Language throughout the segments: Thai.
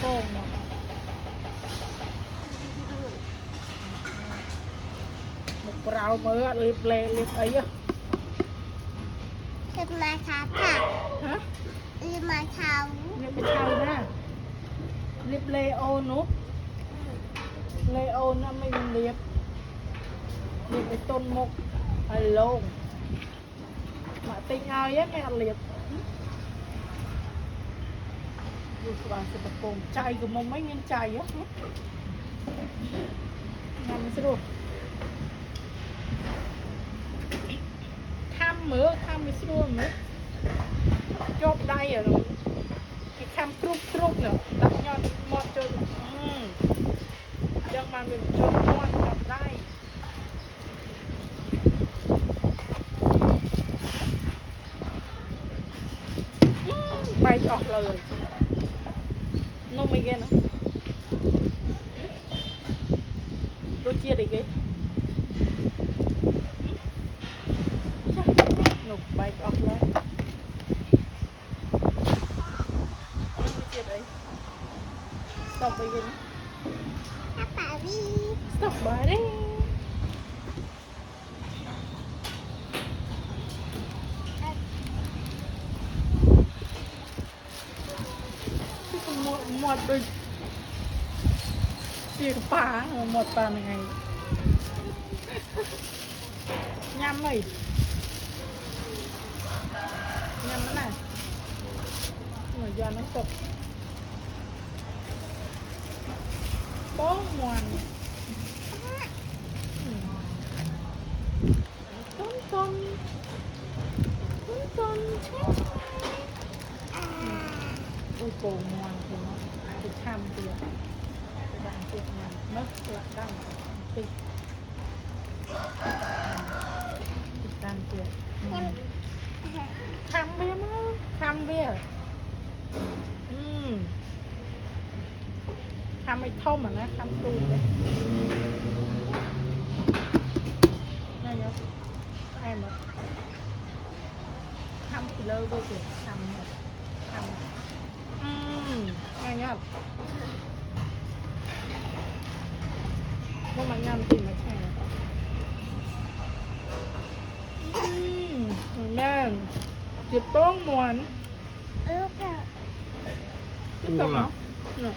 ป้งหมกเราเมื่อรีบเลยรีบไอ้อะรีบมาเช้าค่ะฮะรีบมาเช้ารีบไปเช้านะรีบเลโอนุเลโอน่ะไม่เรียบรีบไปต้นมกไอ้ลงมาติงเอาเยอะแม่เรียบดูสบายสุดโป่งใจกับมงไม่เงินใจอ่ะงานมันสะดวกทำมือทำไม่สะดวกมือจบได้เหรอไอ้คำกรุบเนาะตัดยอดหมดจนยังมาเป็นจนหมดจบได้ไปออกเลยnông mày kia nữa đôi chia đi cái nục bay ọt lên chia đấy stop bay kia stop bay đi một đôi chiếc phá một tàn này nhâm mày nhâm nó này người do nó sụp bó ngoan con ôi cổ ngoan thì nóไปทำเดียวด่างเจ็บมันมักละดังติดดังเจ็บทำเบี้ยมั้งทำเบี้ยทำไอ้ท่อมอ่ะนะทำตูนเลยน่ายกไอ้หมดทำกิโลก็เจ็บทำหมดทำง่ายๆว่ามันงามจริงไหมแค่แม่จิบโป้งมวนตกเนาะ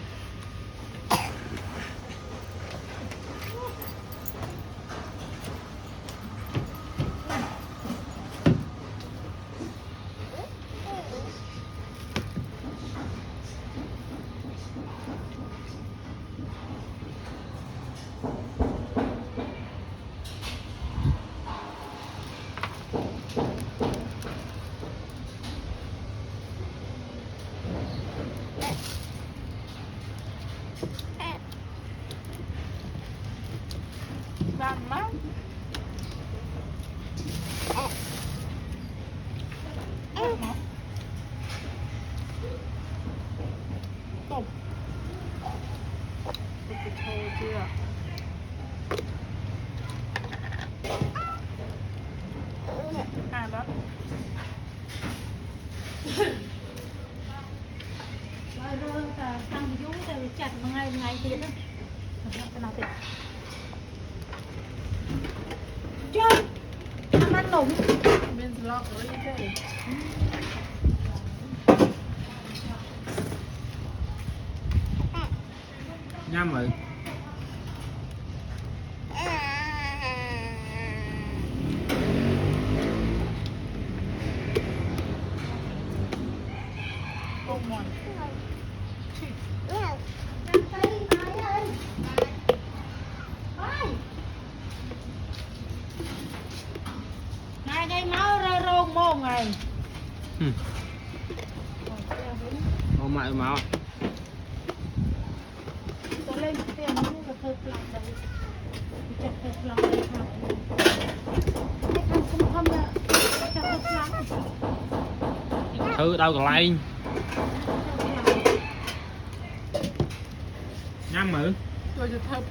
บ้านมั้งตบไปโชว์เชือกแล้วเราจะทำยุ่งแต่จัดมาไงทีนั้นจะนอนติดจ้ามันหลงเป็นล็อกเลยใช่nhâm rồi con mồi hai đây máu rơ rôn mồm này ô mày máu tôi lên tiền nó có thơ lặng đấy chặt thơ lặng đấy không không là chặt thơ lặng thư đâu còn lại nhâm rồi rồi thơ